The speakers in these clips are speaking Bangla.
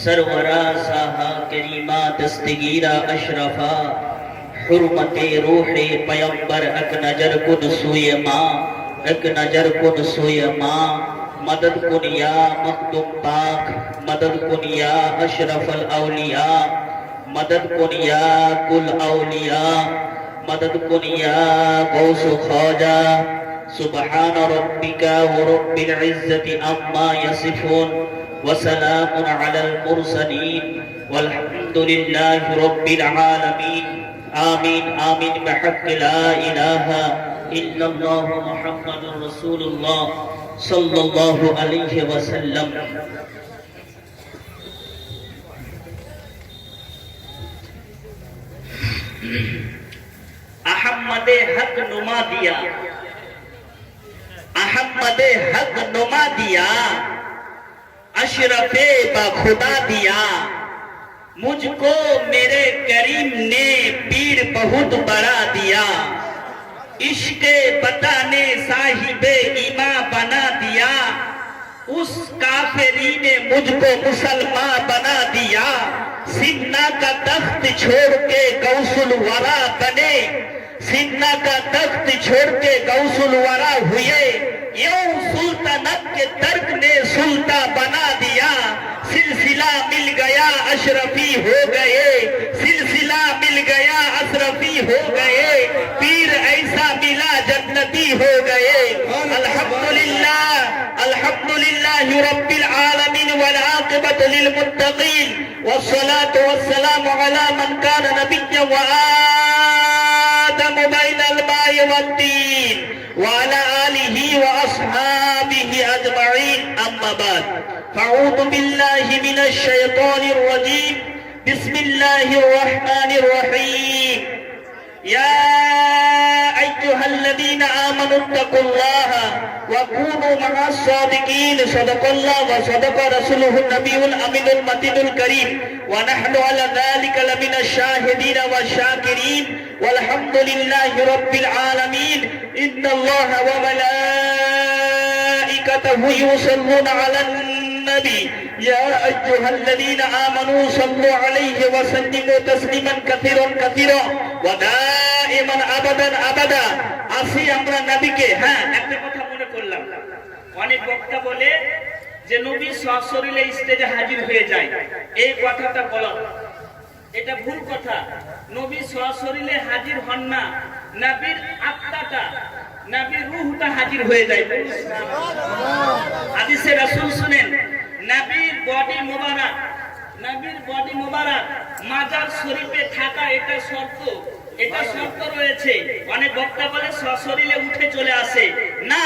सरवरा साहा करीमा दस्तगीरा अशरफा हुर्मते रूहे पैगंबर अक नजर कुन सुए माँ एक नजर कुन सुए माँ मदद कुन या मखदूम पाक मदद कुन या अशरफल औलिया मदद कुन या कुल औलिया मदद कुन या गौस ख्वाजा सुबहान रब्बिका व रब्बिल इज्जति अम्मा यसिफून व सलामुन अलल मुरसलीन वल्हम्दुलिल्लाहि रब्बिल आलमीन आमीन आमीन बिहक़्क़ ला इलाहा इल्लल्लाह मुहम्मदुर रसूलुल्लाह सल्लल्लाहु अलैहि वसल्लम। अहम्मदे हक नुमा दिया अहम्मदे हक नुमा दिया अशरफे बखुदा दिया मुझको मेरे करीम ने पीर बहुत बड़ा दिया इश्क़े बताने साहिबे ईमा बना दिया उस काफिरी ने मुझको मुसलमान बना दिया सिन्ना का तख्त छोड़ के गौसुल वरा बने सिन्ना का तख्त छोड़ के गौसुल वरा हुए यूं सुल्तानत के तर्क ने सुल्ता बना दिया सिलसिला मिल गया अशरफी हो गए सिलसिला मिल गया अशरफी हो गए पीर ऐसा मिला जन्नती हो गए। अल्हम्दुलिल्लाह अल्हम्दुलिल्लाहि रब्बिल आलमीन वल आक़िबतु लिल मुत्तक़ीन वस्सलातु वस्सलामु अला मन कान नबिय्यन व आदम बैनल माइ वत्तीन व अला आलिहि व अस्हाबिहि अजमईन अम्मा बाद फ़अऊज़ु बिल्लाहि मिनश शैतानिर रजीम बिस्मिल्लाहिर रहमानिर रहीम या अय्युहल्लज़ीना आमनु इत्तक़ुल्लाह व कूनू मअस सादिक़ीन सदक़ल्लाहु व सदक़ रसूलुहुन नबियुल अमीनुल मतीनुल करीम व नहनु अला ज़ालिका लमिनश शाहिदीन व शाकिरीन वल्हम्दुलिल्लाहि रब्बिल आलमीन इन्नल्लाहा व मलाइकतहु युसल्लूना अलन नबी या अय्युहल्लज़ीना आमनू सल्लु अलैहि व सल्लिमू तस्लीमान कसीरन कसीरा व दाइमान আবাদান আবাদা। আসি আমরা নবীকে। হ্যাঁ, একটা কথা মনে করলাম, অনেক বক্তা বলে যে নবী সশরীরে স্টেজে হাজির হয়ে যায়, এই কথাটা বলা এটা ভুল কথা। নবী সশরীরে হাজির হন না, নবীর আত্মাটা নবীর রূহটা হাজির হয়ে যায়। হাদিসে রাসূল শুনেন, নবীর বডি মোবারক মাজার শরীফে থাকা এটা শর্ত রয়েছে। অনেক বক্তা বলে সশরীরে উঠে চলে আসে, না,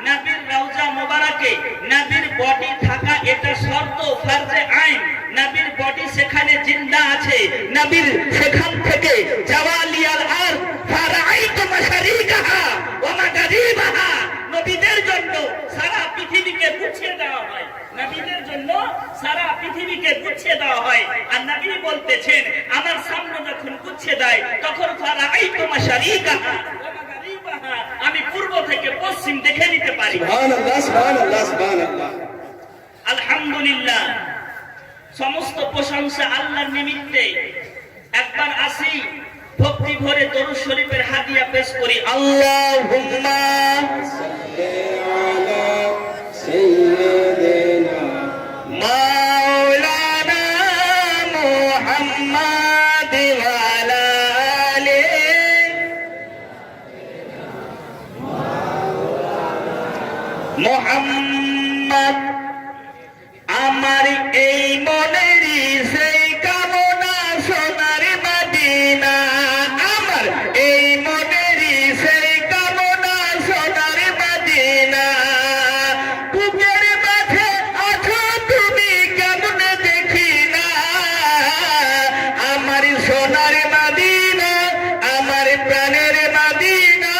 নবীর রওজা মোবারকে নবীর বডি থাকা এটা শর্ত, ফরজে আইন। নবীর বডি সেখানে জিন্দা আছে, নবীর সেখান থেকে জাওয়ালিয়াল আরদ ফারাইতু মাশারিকাহা ওয়া মাগারিবাহা। নবীদের জন্য সারা পৃথিবীকে গুছিয়ে দেওয়া হয়, নবীদের জন্য সারা পৃথিবীকে গুছিয়ে দেওয়া হয়। আর নবী বলতেছেন, আমার সামনে যখন গুছিয়ে দেয় তখন ফারাইতু মাশারিকাহা ওয়া মাগারিবাহা, আমি পূর্ব থেকে পশ্চিম দেখে নিতে পারি। সুবহানাল্লাহ সুবহানাল্লাহ সুবহানাল্লাহ। আলহামদুলিল্লাহ, সমস্ত প্রশংসা আল্লাহর নিমিত্তে। একবার আসি ভক্তি ভরে দরুদ শরীফের হাদিয়া পেশ করি। আল্লাহুম্মা সাল্লি আলা সাইয়্যিদিনা মাওলানা মুহাম্মাদ ওয়া আলা আলিহি মুহাম্মদ। আমার এই মনেরই সেই কামনা সোনার মদিনা, আমার এই মনেরই সেই কামনা সোনার মদিনা। বুকের মাঝে আছো তুমি কেমন দেখি না, আমার সোনার মদিনা, আমার প্রাণের মদিনা।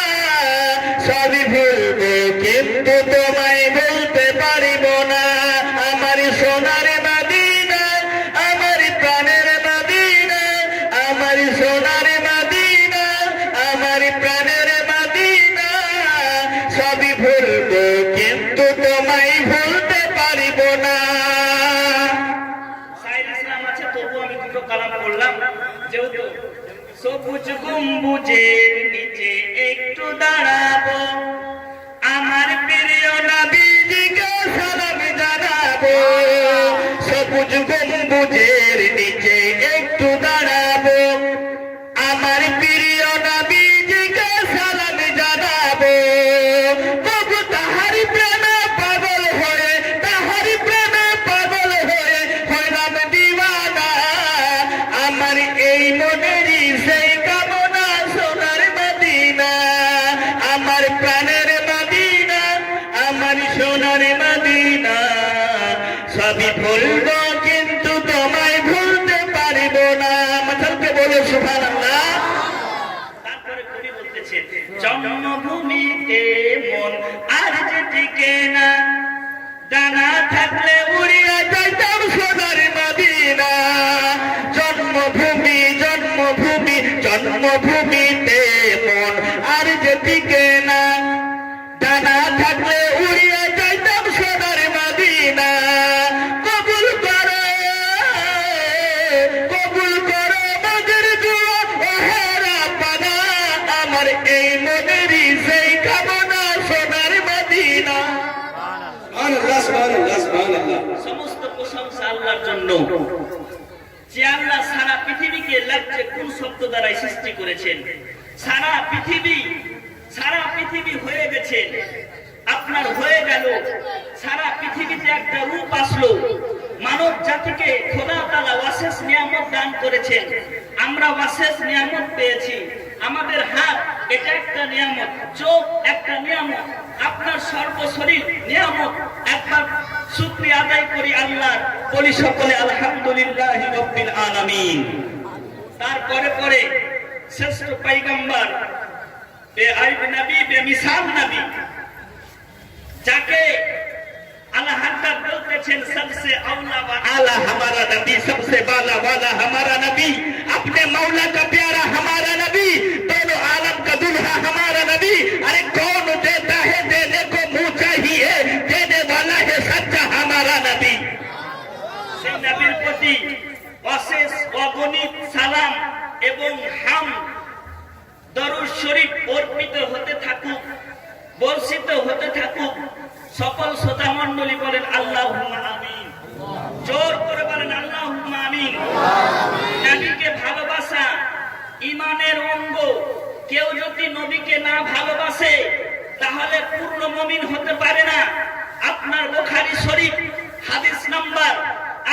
সবই ভুলবো কিন্তু তোমায় বলতে পারিব না, আমার সোনার মদিনা, আমার প্রাণের মদিনা, আমার সোনার মদিনা, আমার প্রাণের মদিনা। সবই ভুলবো কিন্তু তোমায় ভুলতে পারিব না। সবুজ গম্বুজের নিচে একটু দাঁড়াবো, আমার প্রিয় নবীজিকে সালাম জানাবো। সবুজ গম্বুজের নিচে একটু দাঁড়াবো, আমার প্রিয় নবীজিকে সালাম জানাবো। তবু তাহারি প্রেমে পাগল হয়ে, তাহারি প্রেমে পাগল হয়ে হইলাম দিওয়ানা। আমার এই মনেরই সেই কামনা সোনার মদিনা, আমার প্রাণের মদিনা, আমার সোনার মদিনা। সবই ভুলবো কিন্তু তোমায় ভুলতে পারব না। মাথাকে বলে সুবহানাল্লাহ। তারপরে কবি বলতেছেন, জন্মভূমিতে মন আর যে টিকে না, ডানা থাকলে উড়িয়া যাইতাম সোনার মদিনা। জন্মভূমি জন্মভূমি জন্মভূমিতে মন আর যে টিকে না, ডানা থাকলে উড়িয়া যাইতাম সোনার মদিনা। কবুল করো, কবুল করো মদের জুয়া ওহেরা পানা, আমার এই মনেরই সেই কামনা সোনার মদিনা। সুবহানাল্লাহ, সুবহানাল্লাহ, সুবহানাল্লাহ। সমস্ত প্রশংসা আল্লাহর জন্য, যে আল্লাহ সারা পৃথিবীকে লাগছে কোন শব্দ দ্বারা সৃষ্টি করেছেন। সারা পৃথিবী হয়ে গেছে, আপনার হয়ে গেল। সারা পৃথিবীতে একটা রূপ আসলো। মানব জাতিকে খোদা তাআলা অশেষ নিয়ামত দান করেছেন। আমরা অশেষ নিয়ামত পেয়েছি। আমাদের হাত এটা একটা নিয়ামত, চোখ একটা নিয়ামত, আপনার সর্বশরীর নিয়ামত। একবার শুকরিয়া আদায় করি আল্লাহর, বলি সকলে আলহামদুলিল্লাহি রাব্বিল আলামিন। তারপরে পরে শ্রেষ্ঠ পয়গম্বর বেআইব নবী, বেমিসাল নবী, যাকে আল্লাহ তাআলা বলতেছেন सबसे औला व आला हमारा नबी, सबसे बाला वाला हमारा नबी, अपने मौला का प्यारा हमारा नबी, दोनों आलम का दुल्हा हमारा नबी। अरे कौन देता है देने को मुंह चाहिए, देने वाला है सच्चा हमारा नबी। সেই নবীর প্রতি অশেষ অগণিত সালাম এবং হামদ দরুদ শরীফ অর্পিত হতে থাকুক, বর্ষিত হতে থাকুক। সকল শ্রোতা মণ্ডলী বলেন আল্লাহুম্মা আমিন। জোর করে বলেন আল্লাহুম্মা আমিন। নবীকে ভালোবাসা ঈমানের অঙ্গ। কেউ যদি নবীকে না ভালোবাসে তাহলে পূর্ণ মুমিন হতে পারে না। আপনার বুখারী শরীফ হাদিস নাম্বার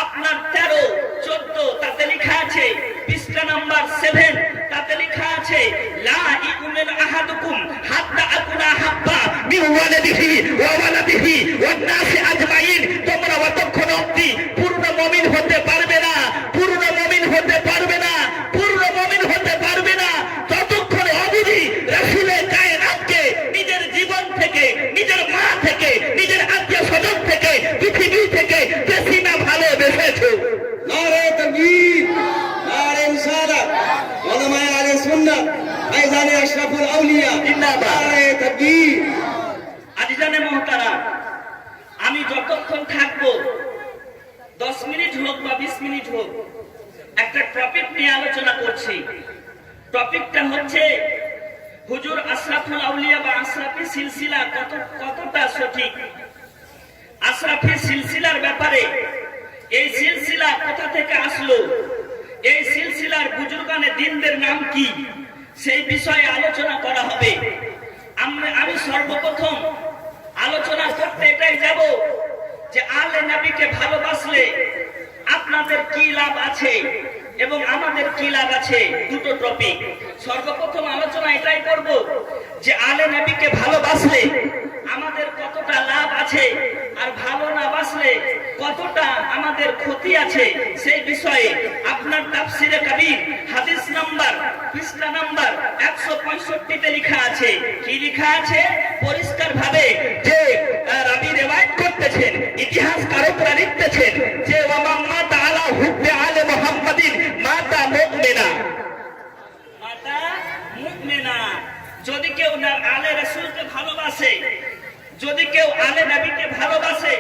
আপনার 13, 14 তাতে লেখা আছে, পৃষ্ঠা নাম্বার 7 তাতে লেখা আছে, লা ইউমিনু আহাদুকুম হাত্তা আকুনা হাব্বা মিন ওয়ালিদিহি ওয়া ওয়ালাদিহি ওয়ান নাসি আজমাইন। তোমরা অতক্ষণ অবধি পূর্ণ মুমিন হতে পারবে না, পূর্ণ মুমিন হতে পারবে না, পূর্ণ মুমিন হতে পারবে না ততক্ষণ অবধি রাসূলের কায়নাতকে নিজের জীবন থেকে, নিজের মা থেকে, নিজের আত্মীয় স্বজন থেকে, পৃথিবী থেকে বেশি না ভালোবেসেছো। নারে তাকবীর, নারে রিসালাত, উলামায়ে আহলে সুন্নাহ, ফায়জানে আশরাফুল আউলিয়া, জিন্দাবাদ। নারে তাকবীর। আজিজানে মুহতারাম, আমি যতক্ষণ থাকবো 10 মিনিট হোক বা 20 মিনিট হোক, একটা টপিক নিয়ে আলোচনা করছি। টপিকটা হচ্ছে হুজুর আশরাফুল আউলিয়া বা আশরাফি সিলসিলা কতটা সঠিক। আশরাফি সিলসিলার ব্যাপারে, এই সিলসিলা কোথা থেকে আসলো, এই সিলসিলার বুজুর্গানে দিনদের নাম কি, সেই বিষয়ে আলোচনা করা হবে। আমি সর্বপ্রথম আলোচনা করতে এটাই যাব যে আলে নবীকে ভালোবাসলে আপনাদের কি লাভ আছে এবং আমাদের কি লাভ আছে। দুটো টপিক। সর্বপ্রথম আলোচনা এটাই করব যে আলে নবীকে ভালোবাসলে আমাদের কতটা লাভ আছে, আর ভালো না বাসলে কতটা আমাদের ক্ষতি আছে, সেই বিষয়ে আপনার তাফসিরে কবির হাদিস নাম্বার, পৃষ্ঠা নাম্বার 165 লেখা আছে। কি লেখা আছে? পরিষ্কার ভাবে যে রাবি রিওয়ায়াত করতেছেন, ইতিহাসকারকরা লিখতেছেন যে ওয়াম্মা তাআলা হুব্বে আলে মুহাম্মাদিন মাতা মুমিনা, মাতা মুমিনা। যদি কেউ আলে রাসূলকে ভালোবাসে, যদি কেউ আলে নবীকে ভালোবাসে,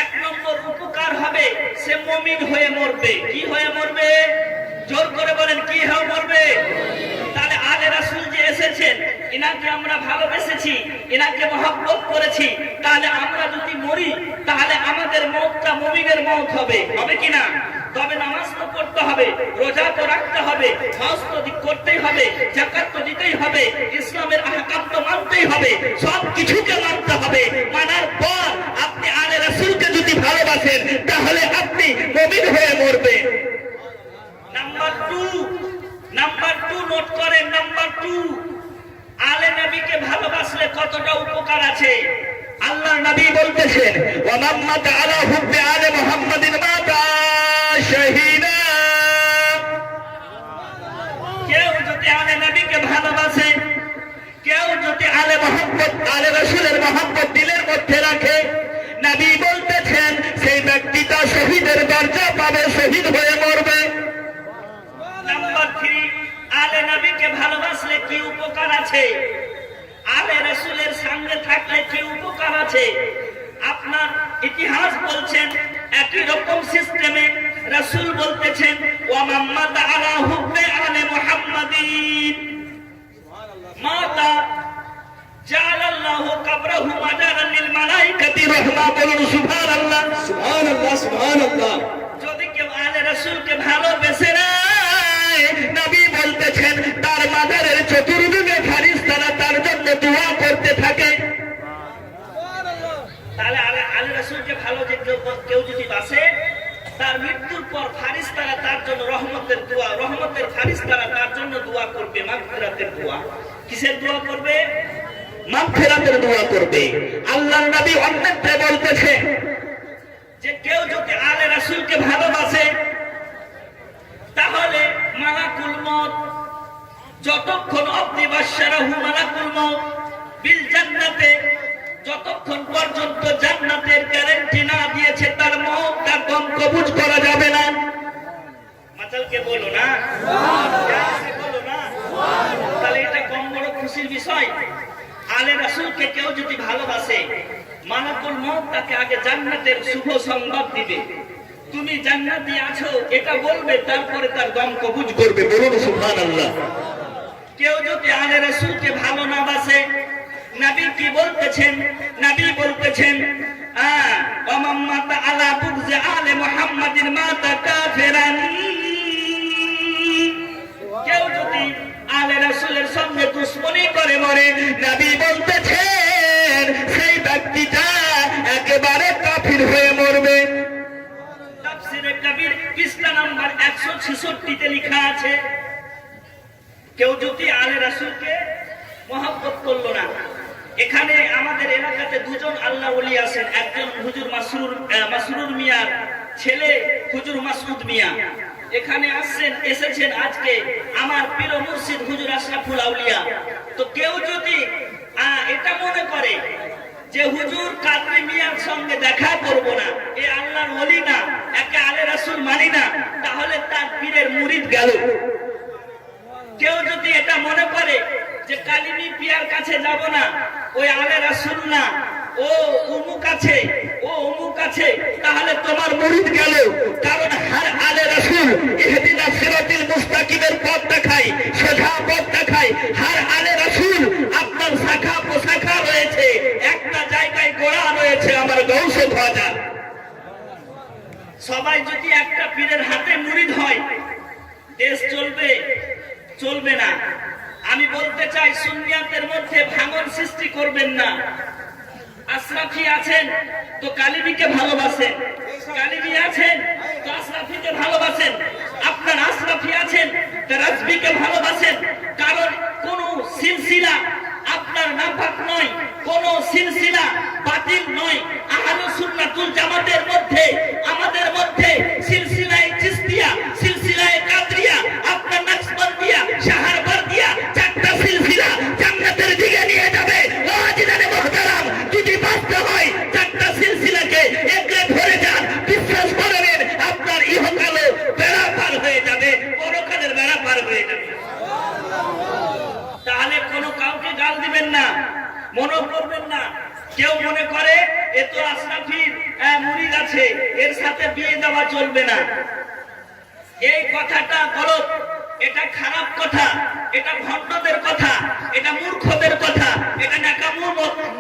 1 নম্বর উপকার হবে, সে মুমিন হয়ে মরবে। কি হয়ে মরবে? জোর করে বলেন কি হ্যাঁ মরবে? তাহলে আলে রাসূল যে এসেছেন, ইনাকে আমরা ভালোবেসেছি, ইনাকে মহব্বত করেছি, তাহলে আমরা যদি মরি তাহলে আমাদের মওতটা মুমিনের মওত হবে, হবে কিনা? তবে নামাজ তো পড়তে হবে, রোজা তো রাখতে হবে, হজ তো করতেই হবে, যাকাত তো দিতেই হবে, ইসলামের আহকাম তো মানতেই হবে, সব কিছুকে মানতে হবে। মানার পর আপনি আলে রাসূলকে যদি ভালোবাসেন তাহলে আপনি মুমিন হয়ে মরবেন। নাম্বার 2 নোট করেন। নাম্বার 2, আলে নবীকে ভালোবাসলে কতটা উপকার আছে। আল্লাহর নবী বলতেছেন, ওয়া মান মাতা আলা হুব্বি আলে মুহাম্মাদিন মাতা শাহীদা। কেউ যদি আলে নবীকে ভালোবাসে, কেউ যদি আলে মুহাম্মদ, আলে রাসূলের মুহাম্মদ দিলের মধ্যে রাখে, নবী বলতেছেন সেই ব্যক্তিটা শহীদের দরজা পাবে, শহীদ হয়ে মরবে। নাম্বার 3, আলে নবীকে ভালোবাসলে কি উপকার আছে? আলে রাসূলের সঙ্গে থাকলে কি উপকার আছে? আপনার ইতিহাস বলছেন একই রকম সিস্টেমে রাসূল বলতেছেন, ওয়া মাম্মাতা আলা হুব্বি আলে মুহাম্মাদিন মাতা জাআলাল্লাহু কবরাহু মাজারান লিল মালাইকাতি রাহমা। বলুন সুবহানাল্লাহ, সুবহানাল্লাহ, সুবহানাল্লাহ। যদি কেউ আলে রাসূলকে ভালোবেসে না, নবী বলতেছেন তার মাজারের চতুর্দিকে ফেরেশতারা তার জন্য দোয়া করতে থাকে। তাহলে আলে রাসূলকে ভালো যে কেউ যদি বাসে, তার মৃত্যুর পর ফেরেশতারা তার জন্য রহমতের ফেরেশতারা তার জন্য দোয়া করবে, মাগফিরাতের দোয়া। কিসের দোয়া করবে? মাগফিরাতের দোয়া করবে। আল্লাহর নবী অন্যত্র বলতেছে যে কেউ যদি আলে রাসূলকে ভালোবাসে তাহলে মালাকুল মউত যতক্ষণ অবধি বাশশারাহু মালাকুল মউত বিল জান্নাতে, যতক্ষণ পর্যন্ত জান্নাতের গ্যারান্টি না দিয়েছে তার মওত, তার দম কবুজ করা যাবে না। মাতালকে বলো না, বলো না। তাহলে এটা কম বড় খুশির বিষয়? আলে রাসূলকে কেউ যদি ভালোবাসে, মালাকুল মউত তাকে আগে জান্নাতের শুভ সংবাদ দিবে, তুমি জান্নাতি আছো এটা বলবে, তারপরে তার দম কবুজ করবে। বলুন সুবহানাল্লাহ। কেউ যদি আলে রাসূলকে ভালো না বাসে, নবী কি বলতেছেন? নবী বলতেছেন, ওয়া মান মাতা আলা বুগজি আলে মুহাম্মাদিন মাতা কাফিরান। কেউ যদি আলে রাসূলের সঙ্গে দুশমনি করে মরে, নবী বলতেছেন সেই ব্যক্তিটা একেবারে কাফির হয়ে মরবে। তাফসীরে কবির পৃষ্ঠা নাম্বার 166 তে লেখা আছে, কেউ যদি আলে রাসূলকে মহব্বত করলো না। এখানে আমাদের এলাকাতে দুজন আল্লাহ ওলি আছেন, একজন হুজুর মাসরুর মিয়ার ছেলে হুজুর মাসউদ মিয়া। এখানে এসেছেন আজকে আমার পীর মুর্শিদ হুজুর আশরাফুল আউলিয়া। তো কেউ যদি এটা মনে করে যে হুজুর কাদরি মিয়ার সঙ্গে দেখা করব না, এ আল্লাহর ওলি না, একে আলে রাসূল মানি না, তাহলে তার পীরের মুরিদ গেল। কেউ যদি এটা মনে করে যে কালিমি পিয়ার কাছে যাব না, ওই আলে রাসূল না, ও অমুক আছে, ও অমুক আছে, তাহলে তোমার মুরিদ গেল। কারণ হর আলে রাসূল ইহদিনা সিরাতিল মুস্তাকিমের পথ দেখায়, সোজা পথ দেখায়। হর আলে রাসূল আপনার শাখা প্রশাখা রয়েছে, একটা জায়গায় গোড়া রয়েছে আমার গৌসে ধ্বজা। সবাই যদি একটা পীরের হাতে মুরিদ হয়, দেশ চলবে? চলবে না। আমি বলতে চাই সুন্নিয়াতের মধ্যে ভাঙন সৃষ্টি করবেন না। আশরাফি আছেন তো কালিমিকে ভালোবাসেন, কালিমি আছেন তো আশরাফিকে ভালোবাসেন, আপনার আশরাফি আছেন তো রাজবিকে ভালোবাসেন। কারণ কোন সিলসিলা আপনার নাপাক নয়, কোন সিলসিলা বাতিল নয়। আহলে সুন্নাতুল জামাতের মধ্যে, আমাদের মধ্যে সিলসিলায়ে চিশতিয়া, সিলসিলায়ে কাদরিয়া, আপনার নকশবন্দিয়া, শাহরবার্দিয়া, চারটা সিলসিলা জান্নাতের দিকে নিয়ে যাবে। ওয়াজিদানে মুহতারাম, যদি বাঁচতে হয় চারটা সিলসিলাকে একলে ধরে যান, বিশ্বাস করেন আপনার ইহকালে বেড়া পার হয়ে যাবে, পরকালের বেড়া পার হয়ে যাবে। তাহলে কোনো কাউকে গাল দিবেন না, মনে করবেন না। কেউ মনে করে এ তো আশরাফির মুরিদ আছে, এর সাথে বিয়ে দেওয়া চলবে না। এই কথাটা গলত, এটা খারাপ কথা, এটা ভণ্ডদের কথা, এটা মূর্খদের কথা, এটা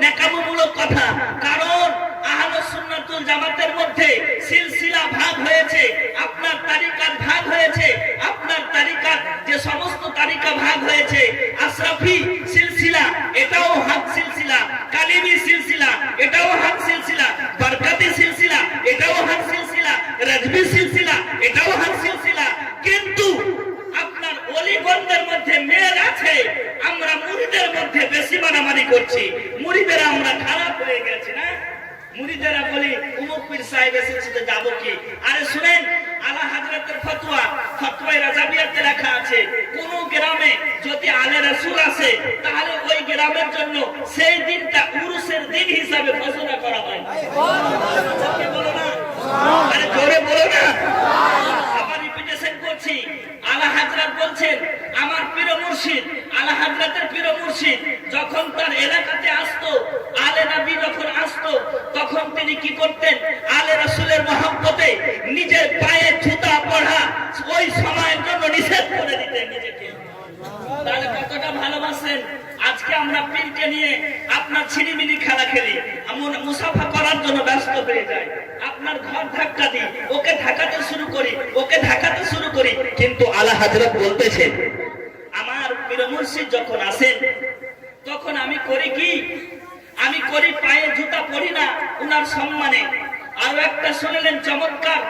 ন্যাকামূলক কথা। কারণ আহলুস সুন্নাতুল জামাতের মধ্যে সিলসিলা ভাগ হয়েছে, আপনার তারিকাত ভাগ হয়েছে, আপনার তারিকাত যে সমস্ত তারিকা ভাগ হয়েছে, আশরাফি সিলসিলা এটাও হক সিলসিলা, কালিমি সিলসিলা এটাও হক সিলসিলা, বরকতি সিলসিলা এটাও হক সিলসিলা, রাজবি সিলসিলা এটাও হক সিলসিলা। কিন্তু আপনার ওলিগণদের মধ্যে মেল আছে, আমরা মুরিদের মধ্যে বেশি মারামারি করছি, মুরিদেরা আমরা খারাপ হয়ে গেছি না। মুরিদেরা বলি উমুক পীর সাহেব এসেছে তো যাবো কি। আরে শুনেন, আলা হযরতের ফতোয়ায়ে রাজাবিয়াতে লেখা আছে, কোন গ্রামে যদি আলে রাসূল আসে তাহলে ওই গ্রামের জন্য সেই দিনটা উরুসের দিন হিসাবে ঘোষণা করা হয়। কি বলো না? আরে জোরে বলো না। আবার রিপিটেশন করছি, আলা হযরত বলছেন আমার পীর মুর্শিদ, আলা হযরতের পীর মুর্শিদ যখন তার এলাকাতে আসতো, আলে নবী যখন আসতো, তখন তিনি কি করতেন? আলে রাসূলের মহব্বতে নিজের পায়ে জুতা পরা ওই সময়ের জন্য নিষেধ করে দিতেন নিজেকে। তাহলে কতটা ভালোবাসেন। আজকে আমরা পীরকে নিয়ে আপনার ছিনিমিনি খেলা খেলি, আমরা মুসাফা করার জন্য ব্যস্ত হয়ে যাই, আপনার ঘর ধাক্কা দিই, ওকে ধাক্কাতে শুরু করি, ওকে ধাক্কাতে শুরু করি। কিন্তু আলা হযরত বলতেছেন আমার পীর মুর্শিদ যখন আসেন তখন আমি করি কি? আমি করি পায়ে জুতা পরি না উনার সম্মানে। আরো একটা শুনলেন চমৎকার,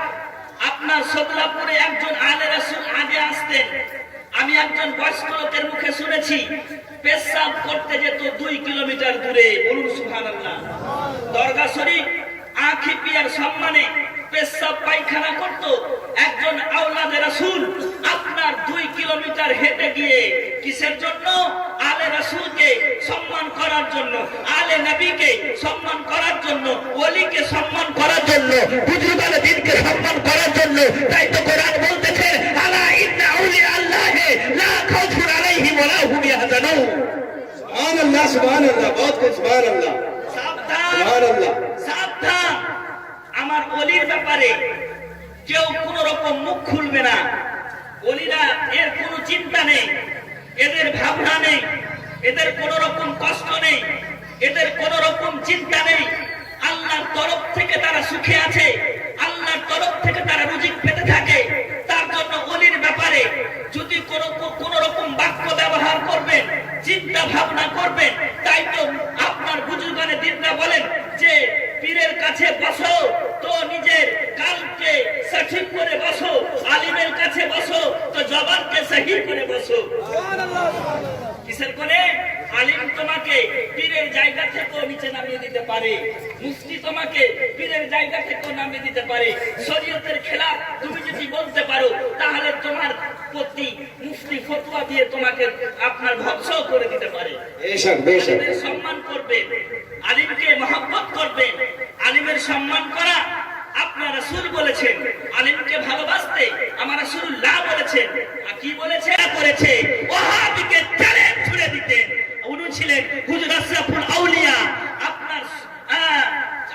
আপনার সদলাপুরে একজন আলে রাসূল আগে আসতেন, আমি একজন বয়স্ক লোকের মুখে শুনেছি পেশাব করতে যেত 2 কিলোমিটার দূরে। বলুন সুবহানাল্লাহ। দরগা শরীফ আঁখি পিয়ার সম্মানে পেশাব পায়খানা করত একজন আওলাদে রাসূল আপনার 2 কিলোমিটার হেঁটে গিয়ে। কিসের জন্য? আলে রাসূলকে সম্মান করার জন্য, আলে নবীকে সম্মান করার জন্য, ওলিকে সম্মান করার জন্য, বুজুর্গানে দ্বীনকে সম্মান করার জন্য। তাই তো কোরআন বলতেছে আলা ইন্না আউলিয়া আল্লাহি লা খাউফুন আলাইহিম ওয়া লা হুম ইয়াহজানুন। সুবহানাল্লাহ, সুবহানাল্লাহ, বহুত খুব সুবহানাল্লাহ, সাবধান, সুবহানাল্লাহ, সাবধান। আমার ওলির ব্যাপারে কেউ কোন রকম মুখ খুলবে না। ওলিরা এর কোনো চিন্তা নেই, এদের ভাবনা নেই, এদের কোন রকম কষ্ট নেই, এদের কোন রকম চিন্তা নেই। আল্লাহর তরফ থেকে তারা সুখে আছে, আল্লাহর তরফ থেকে তারা রুজিক পেতে থাকে। তার জন্য ওলির ব্যাপারে যদি কোন রকম বাক্য ব্যবহার করবেন, চিন্তা ভাবনা করবেন, তাই তো আপনার বুজুর্গানে দিনরা বলেন যে পীরের কাছে বসো তো নিজের কালকে সঠিক করে বসো, আলিমের কাছে বসো তো জবানকে সহি করে বসো। কিসের করে? আলিম তোমাকে পীরের জায়গা থেকেও নিচে নামিয়ে দিতে পারে, মুফতি তোমাকে পীরের জায়গা থেকেও নামিয়ে দিতে পারে। শরীয়তের খেলাফ তুমি যদি বলতে পারো তাহলে তোমার প্রতি মুফতি ফতোয়া দিয়ে তোমাকে আপনার ধ্বংস করে দিতে পারে। বেশক বেশক। সম্মান করবেন, আলিমকে মহব্বত করবেন। আলিমের সম্মান করা আপনার রাসূল বলেছেন, আলিমকে ভালোবাসতে আমার রাসূলুল্লাহ বলেছেন। আর কি বলেছে? করেছে ওয়াহাবিকে চ্যালেঞ্জ ছুড়ে দিতেন। উনি ছিলেন হুজুর আশরাফুল আউলিয়া।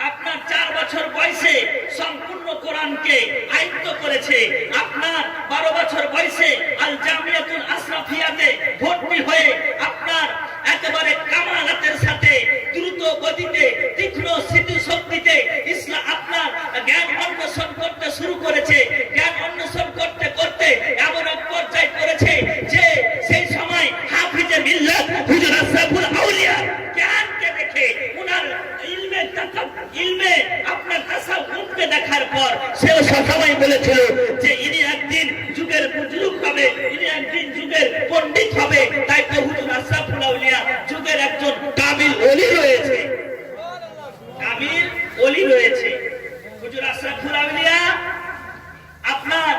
আপনার 4 বছর বয়সে সম্পূর্ণ কোরআনকে আয়ত্ত করেছে। আপনার 12 বছর বয়সে আল জামিয়াতুল আশরাফিয়াতে ভর্তি হয়ে আপনার একেবারে কামালাতের সাথে দ্রুত গতিতে তীক্ষ্ণ স্মৃতি শক্তিতে ইসলাম আপনার জ্ঞান অন্বেষণ করতে শুরু করেছে। জ্ঞান অন্বেষণ করতে করতে এমন এক পর্যায়ে করেছে যে সেই সময় হাফিজে মিল্লাত হুজুর আশরাফুল আউলিয়া জ্ঞানকে দেখে উনার ইলমে আপনার তাসাউফকে দেখার পর সেও সবসময় বলেছিল যে ইনি একদিন যুগের বুজুর্গ হবে, ইনি একদিন যুগের পণ্ডিত হবে। তাই তো হুজুর আশরাফুল আউলিয়া যুগের একজন কামিল ওলি রয়েছে, কামিল ওলি রয়েছে। হুজুর আশরাফুল আউলিয়া আপনার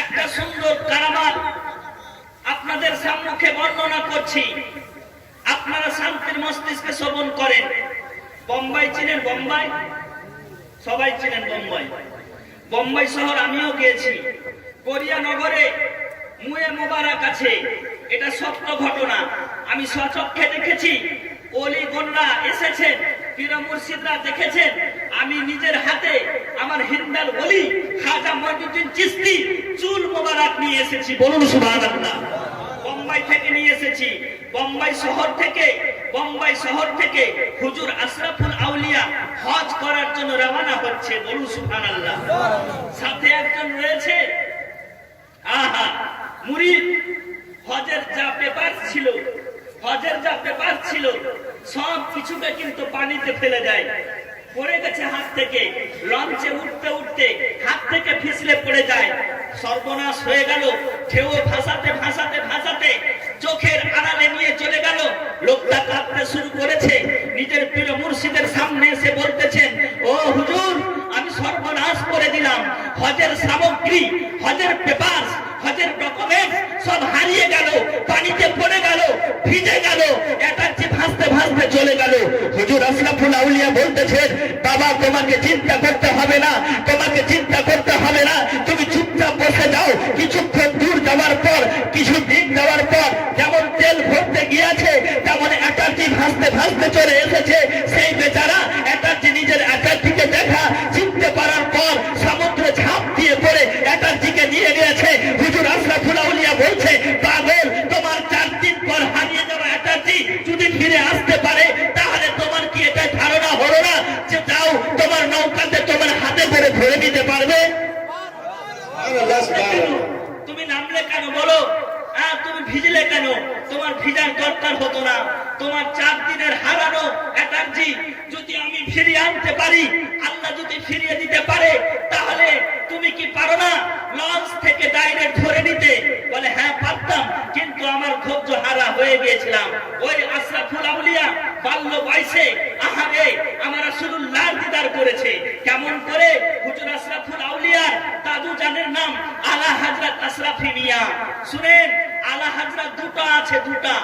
একটা সুন্দর কারামাত আপনাদের সম্মুখে বর্ণনা করছি, আপনারা শান্তির মস্তিষ্কে শ্রবণ করেন। বোম্বাই চিনেন? বোম্বাই সবাই চিনেন বোম্বাই। বোম্বাই শহর আমিও গিয়েছি। কোরিয়া নগরে মুয়ে মোবারক আছে, এটা সত্য ঘটনা। আমি স্বচক্ষে দেখেছি। ওলিগণরা এসেছেন পীর মুর্শিদরা দেখেছেন আমি নিজের হাতে আমার হিন্দাল ওলি খাজা মঈনুদ্দিন চিশতি চুল মোবারক নিয়ে এসেছি, বলুন সুবহানাল্লাহ। বোম্বাই থেকে নিয়ে এসেছি, বোম্বাই শহর থেকে হুজুর আশরাফুল আউলিয়া হজ করার জন্য রওনা হচ্ছে, বলুন সুবহানাল্লাহ। সাথে একজন রয়েছে মুরিদ, হজের যা পেপার ছিল সব কিছুকে কিন্তু পানিতে ফেলে দেয়, পড়ে গেছে হাত থেকে, লঞ্চে উঠতে উঠতে হাত থেকে ফিসলে পড়ে যায়, সর্বনাশ হয়ে গেল। ঢেউ ভাসাতে চোখের আড়ালে নিয়ে চলে গেল। লোকটা কাঁদতে শুরু করেছে, নিজের পীর মুর্শিদের সামনে এসে বলতেছেন, ও হুজুর, আমি সর্বনাশ করে দিলাম, হজের সামগ্রী, হজের পেপার, হজের ডকুমেন্ট সব হারিয়ে গেল, পানিতে পড়ে গেল, ভিজে গেল, এটাচ্ছে ভাসতে চলে গেল। হুজুর আশরাফুল আউলিয়া বলতেছেন, বাবা তোমাকে চিন্তা করতে হবে না, তুমি চুপচাপ বসে যাও। কিছুক্ষণ দূর যাওয়ার পর, কিছু দিন যাওয়ার পর যেমন তেল ভরতে গিয়েছে তেমন এটার্জি ভাসতে চলে এসেছে। সেই বেচারা এটার্জি নিজের এটার্জিকে দেখা চিনতে পারার পর সমুদ্রে ঝাঁপ দিয়ে পড়ে এটার্জিকে নিয়ে গিয়েছে। হুজুর আশরাফুল আউলিয়া বলছে, পাগল, তোমার 4 দিন পর হারিয়ে যাওয়া এটার্জি যদি ফিরে আসতে পারে তাহলে তোমার কি এটা ধারণা হলো না যে যাও তোমার নৌকাতে তোমার হাতে করে ধরে নিতে পারবে? তুমি নামলে কেন বলো? তুমি ভিজলে কেন? তোমার ভিজার দরকার হতো না। তোমার 4 দিনের হারানো এটার্জি যদি আমি ফিরিয়ে আনতে পারি, আল্লাহ যদি ফিরিয়ে দিতে পারে, তাহলে তুমি কি পারো না লঞ্চ থেকে ডাইরেক্ট ধরে নিতে? বলে হ্যাঁ পারতাম, কিন্তু আমার ধৈর্য হারা হয়ে গিয়েছিলাম। ওই আশরাফুল আউলিয়া বাল্য বয়সে আমার রাসূলুল্লাহর দিদার করেছে। কেমন করে? হুজুর আশরাফুল আউলিয়ার দাদু জানের নাম আলা হযরত আশরাফি মিয়া। শুনেন, আলা হযরত দুটো আছে, দুটা।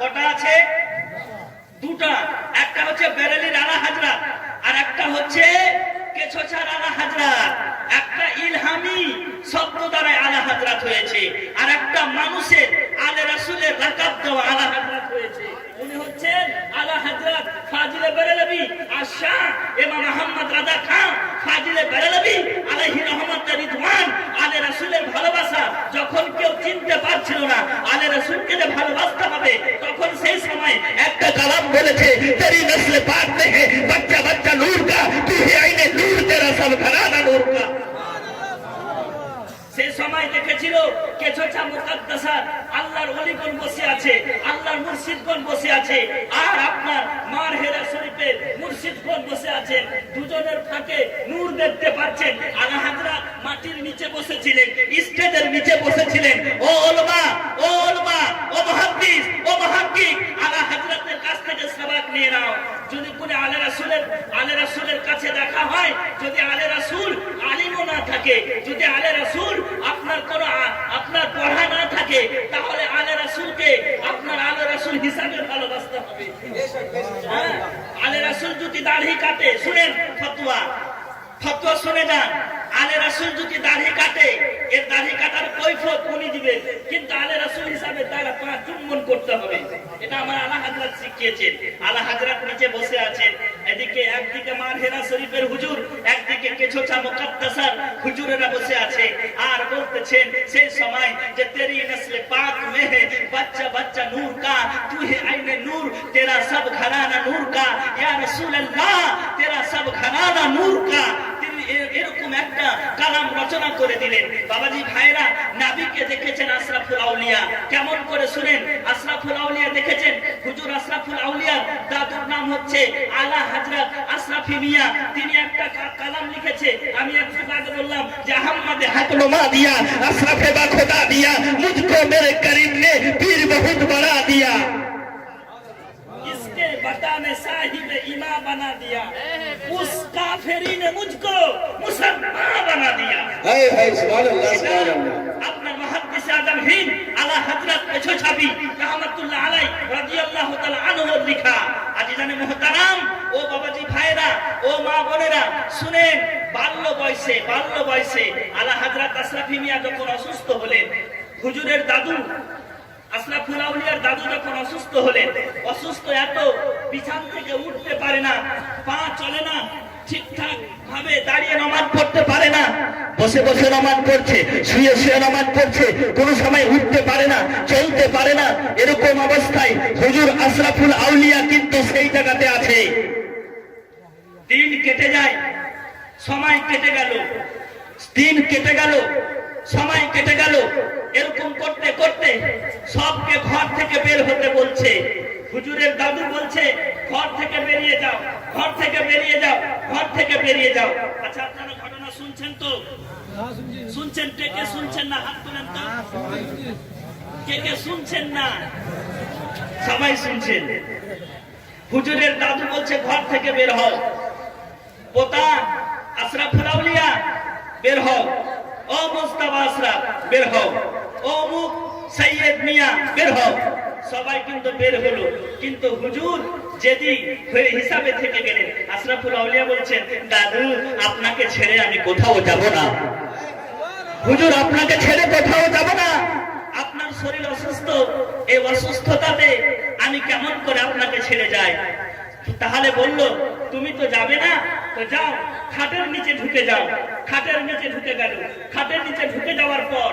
কটা আছে? দুটা। একটা হচ্ছে বেরেলির আলা হযরত, আর একটা হচ্ছে কেছোছার আলা হযরত। একটা ইলহামি শব্দ দ্বারা আলা হযরত হয়েছে, আর একটা মানুষের আলে রাসূলের লাকাব দেওয়া আলা হযরত হয়েছে। উনি হচ্ছেন আলা হযরত ফাজিলে বেরেলভী আর শাহ ইমাম আহমদ রাজা খান ফাজিলে বেরেলভী আলাইহি রহমত রিদওয়ান। আলে রাসূলের ভালোবাসা যখন কেউ চিনতে পারছিল না আলে রাসূলকে যে ভালোবাসতে হবে, তখন সেই সময় একটা কালাম বলেছে, তেরি নসলে পাক মে হে বাচ্চা বাচ্চা নূর কা, তু হে আইনে নূর, তেরা সব ঘরানা নূর কা। সেই সময় দেখেছিল কেছোছা মুকাদ্দাসার আল্লাহর ওলিগণ বসে আছে, আল্লাহর মুর্শিদগণ বসে আছে, আর আপনার মারহেরা শরীফের মুর্শিদগণ বসে আছেন। দুজনের ফাঁকে নূর দেখতে পাচ্ছেন। আলা হযরত মাটির নিচে বসেছিলেন, স্টেজের নিচে বসেছিলেন। ও উলামা, ও মুহাদ্দিস, ও মুহাক্কিক, আলা হযরতের কাছ থেকে সবাক নিয়ে নাও। যদি কোনো আলে রাসূলের কাছে দেখা হয়, যদি আলে রাসূল আলিমও না থাকে, যদি আলে রাসূল আপনার কোন আপনার পড়া না থাকে, তাহলে আলে রাসূলকে আপনার আলে রাসূল হিসাবে ভালোবাসতে হবে। আলে রাসূল যদি দাড়ি কাটে, শুনেন ফতোয়া শুনে যান, আলে রাসূল যদি দাড়ি কাটে, এর দাড়ি কাটার কৈফিয়ত উনি দিবেন, কিন্তু আলে রাসূল হিসাবে তারা 5 চুম্বন করতে হবে। এটা আমার আলা হযরত শিখিয়েছেন। আলা হযরত নিচে বসে আছেন, একদিকে মারহেরা শরীফের হুজুর, একদিকে কেছোছা মুকাদ্দাসার হুজুরেরা বসে আছে, আর বলতেছেন সেই সময় যে তেরি নসলে পাক মে হে বাচ্চা বাচ্চা নূর কা, তু হে আইনে নূর, তেরা সব ঘরানা নূর কা, ইয়া রাসূলুল্লাহ তেরা সব ঘরানা নূর কা। এরকম একটা কালাম রচনা করে দিলেন। বাবাজি ভাইরা, নবীকে দেখেছেন আশরাফুল আউলিয়া কেমন করে? শুনেন, আশরাফুল আউলিয়া দেখেছেন, হুজুর আশরাফুল আউলিয়ার দাদুর নাম হচ্ছে আলা হযরত আশরাফি মিয়া। তিনি একটা কালাম লিখেছে, আমি একটু আগে বললাম যে আহমদ হাত নুমা দিয়া, আশরাফে বা খোদা দিয়া, মুঝকো মেরে করিম নে পীর বহুত বড়া দিয়া, इसके बताने साहिब इमा बना दिया, उस काफिरी ने मुझको मुसलमान बना दिया। हाय हाय सुभान अल्लाह। আপনার মুহাদ্দিস আজম হিন্দ আলা হযরত পেছাবি রাহমাতুল্লাহ আলাইহি রাদিয়াল্লাহু তাআলা আনহু লিখা। আজিজানে মুহতারাম, ও বাবাজি ভাইরা, ও মা বোনেরা, শুনেন, বাল্য বয়সে আলা হযরত আশরাফি মিয়া যখন অসুস্থ হলেন, হুজুরের দাদু আশরাফুল আউলিয়ার দাদু যখন অসুস্থ হলেন, অসুস্থ এত বিছানা থেকে উঠতে পারে না, পা চলে না, ঠিকঠাক ভাবে দাঁড়িয়ে নামাজ পড়তে পারে না, বসে বসে নামাজ পড়ছে, শুয়ে শুয়ে নামাজ পড়ছে, কোনো সময় উঠতে পারে না, চলতে পারে না। এরকম অবস্থায় হুজুর আশরাফুল আউলিয়া কিন্তু সেই জায়গাতে আছে। দিন কেটে যায়, সময় কেটে গেল, দিন কেটে গেল, সময় কেটে গেল। এরকম করতে করতে সবকে ঘর থেকে বের হতে বলছে। হুজুরের দাদু বলছে ঘর থেকে বেরিয়ে যাও, ঘর থেকে বেরিয়ে যাও, ঘর থেকে বেরিয়ে যাও। আচ্ছা, আপনারা ঘটনা শুনছেন তো? শুনছেন? কে কে শুনছেন না হাত তোলেন তো? কে কে শুনছেন না? সবাই শুনছেন। হুজুরের দাদু বলছে ঘর থেকে বের হও, পোতা আশরাফুল আউলিয়া বের হও, ও মুস্তাফা আশরাফ বের হও, ও মুখ সৈয়দ মিয়া বের হও। সবাই কিন্তু বের হলো, কিন্তু হুজুর যেদি হয়ে হিসাবে থেকে গেলেন। আশরাফুল আউলিয়া বলছেন দাদু আপনাকে ছেড়ে আমি কোথাও যাব না, হুজুর আপনাকে ছেড়ে কোথাও যাব না। আপনার শরীর অসুস্থ, এই অসুস্থতাতে আমি কেমন করে আপনাকে ছেড়ে যাই? তাহলে বলল তুমি তো যাবে না, তো যাও খাটের নিচে ঢুকে যাও। খাটের নিচে ঢুকে গেল। খাটের নিচে ঢুকে যাওয়ার পর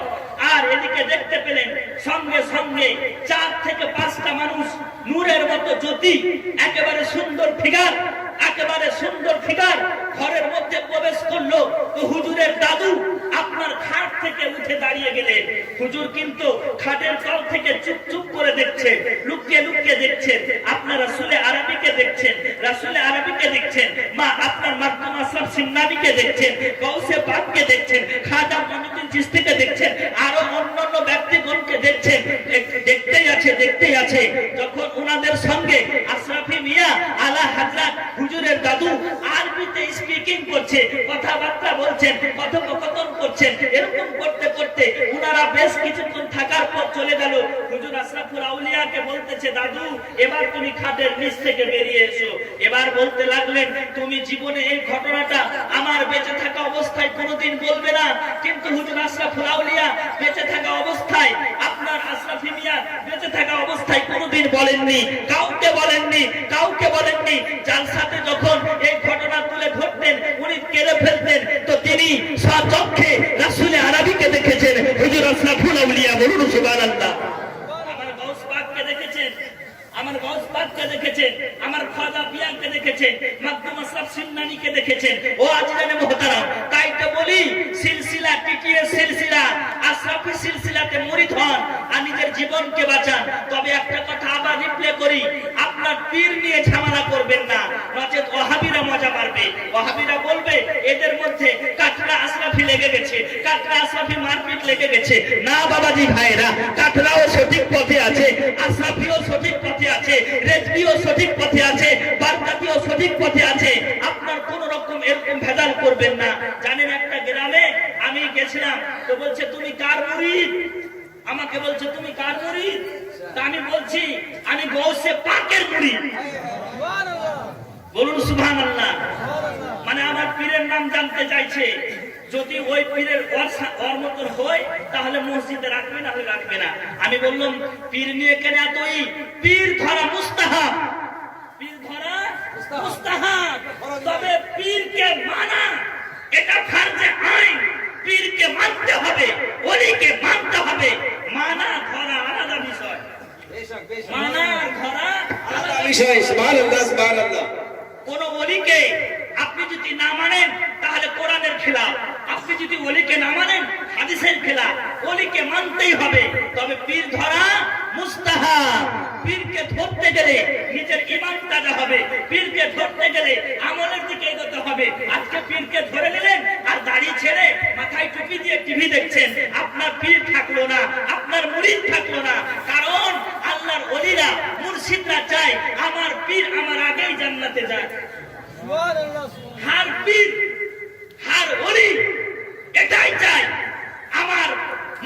আর এদিকে দেখতে পেলেন সঙ্গে সঙ্গে 4 থেকে 5টা মানুষ নূরের মতো জ্যোতি, একেবারে সুন্দর ফিগার, একেবারে সুন্দর ফিগার ঘরের মধ্যে প্রবেশ করলো। তো হুজুরের দাদু আপনার খাট থেকে উঠে দাঁড়িয়ে গেলেন। হুজুর কিন্তু খাটের তল থেকে চুপ চুপ করে দেখছেন, লুকিয়ে লুকিয়ে দেখছেন। আপনার রাসূলে আরবিকে দেখছেন, রাসূলে আরবিকে দেখছেন, মা আপনার মাকদুম আশরাফ সিন্নাবিকে দেখছেন, গাউসে পাককে দেখছেন, খাজা মঈনুদ্দিন চিশতিকে দেখছেন, আরো অন্যান্য ব্যক্তিগণকে দেখছেন। দেখতেই আছে, দেখতেই আছে। যখন ওনাদের সঙ্গে আশরাফি মিয়া আলা হযরত হুজুরের দাদু আরবিতে স্পিকিং করছে, কথাবার্তা বলছেন, কথোপকথন করছেন, এরকম করতে করতে ওনারা বেশ কিছুক্ষণ থাকার পর চলে গেল। হুজুর আশরাফুল আউলিয়াকে বলতেছে দাদু এবার তুমি খাটের নিচ থেকে বেরিয়ে এসো। এবার বলতে লাগলেন তুমি জীবনে এই ঘটনাটা আমার বেঁচে থাকা অবস্থায় কোনোদিন বলবে না, কিন্তু হুজুর আশরাফুল আউলিয়া বেঁচে থাকা অবস্থায়, আপনার আশরাফি মিয়া বেঁচে থাকা অবস্থায় কোনোদিন বলেননি, কাউকে বলেননি, কাউকে বলেননি। জালসাতে যখন এই ঘটনা তুলে ধরতেন, উনি কেড়ে ফেলতেন, তো তিনি স্বচক্ষে রাসূলে আরবিকে দেখেছেন, হুজুর আশরাফুল আউলিয়া। বলুন সুবহানাল্লাহ। আমার গাউস পাককে দেখেছেন, আমার গাউস পাককে দেখেছেন, আমার খাজা পিয়াকে দেখেছেন, মাকদুম আশরাফ সিন্নানীকে দেখেছেন। ও আজিজানে মুহতারাম, তাই তো বলি সিলসিলা টিটিএ সিলসিলা, আশরাফি সিলসিলাতে মুরিদ হন আর নিজের জীবনকে বাঁচান। তবে একটা কথা আবার রিপ্লে করি, আপনার পীর নিয়ে ঝামেলা করবেন না, নচেত ওয়াহাবিরা মজা পারবে। ওয়াহাবিরা বলবে এদের মধ্যে কাটরা আশরাফি লেগে গেছে, কাটরা আশরাফি মারপিট লেগে গেছে। না বাবাজি ভাইরা, কাটরাও সঠিক পথে আছে, আশরাফিও সঠিক পথে আছে, রেজবিও সঠিক পথে আছে, বারকাতিও সঠিক পথে আছে। আপনার কোন রকম এরকম ভেজাল করবেন না। জানেন একটা গ্রামে আমি গেছিলাম, তো বলছে তুমি কার মুরিদ? আমাকে বলছে তুমি কার মুরিদ? তা আমি বলছি আমি গাউসে পাকের মুরিদ। বলুন সুবহানাল্লাহ। মানে আমার পীরের নাম জানতে চাইছে। যদি ওই পীরের ওর মতন হয় তাহলে মসজিদে রাখবে, না হলে রাখবে না। আমি বললাম পীর নিয়ে কেন এতই? পীর ধরা মুস্তাহাব, পীর ধরা মুস্তাহাব, তবে পীরকে মানা এটা ফরজে আইন। পীরকে মানতে হবে, ওলিকে মানতে হবে। মানা ধরা আলাদা বিষয়, মানা ধরা আলাদা বিষয়। সুবহানাল্লাহ, সুবহানাল্লাহ। কোন ওলিকে আপনি যদি না মানেন তাহলে কোরআনের খেলাফ, আপনি যদি ওলিকে না মানেন হাদিসের খেলাফ। ওলিকে মানতেই হবে, তবে পীর ধরা মুস্তাহাব। পীরকে ধরতে গেলে নিজের ঈমান তাজা হবে, পীরকে ধরতে গেলে আমলের দিকে এগোতে হবে। আজকে পীরকে ধরে নিলেন আর দাড়ি ছেড়ে মাথায় টুপি দিয়ে টিভি দেখছেন, আপনার পীর থাকলো না, আপনার মুরিদ থাকলো না। কারণ আল্লাহর ওলিরা মুর্শিদরা চায় আমার পীর আমার আগেই জান্নাতে যায়। হার পীর হার ওলি এটাই চাই আমার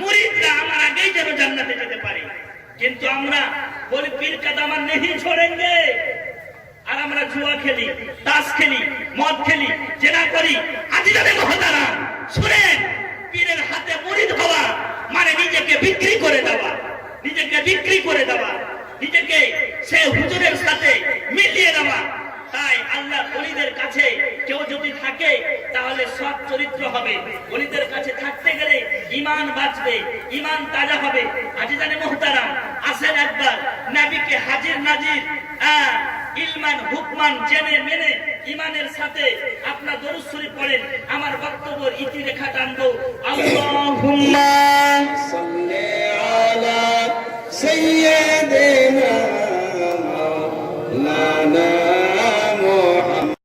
মুরিদরা আমার আগেই যেন জান্নাতে যেতে পারে। কিন্তু আমরা বলি পীর কা দামান নেহি ছোড়েঙ্গে, আর আমরা জুয়া খেলি, তাস খেলি, মদ খেলি, জেনা করি। আজিজানে মুহতারাম শুনেন, পীরের হাতে মুরিদ হওয়া মানে নিজেকে বিক্রি করে দেওয়া। নিজেকে বিক্রি করে দেওয়া, নিজেকে সে হুজুরের সাথে মিলিয়ে দেওয়া। তাই আল্লাহ ওলিদের কাছে কেউ যদি থাকে তাহলে সৎ চরিত্র হবে। ওলিদের কাছে থাকতে গেলে ঈমান বাঁচবে, ঈমান তাজা হবে। আজিজানে মুহতারাম, আসেন একবার নবীকে হাজির নাজির ইলমান হুকমান জেনে মেনে ঈমানের সাথে আপনার দরুদ শরীফ পড়েন। আমার বক্তব্যের ইতি রেখা টানবো। আল্লাহুম্মা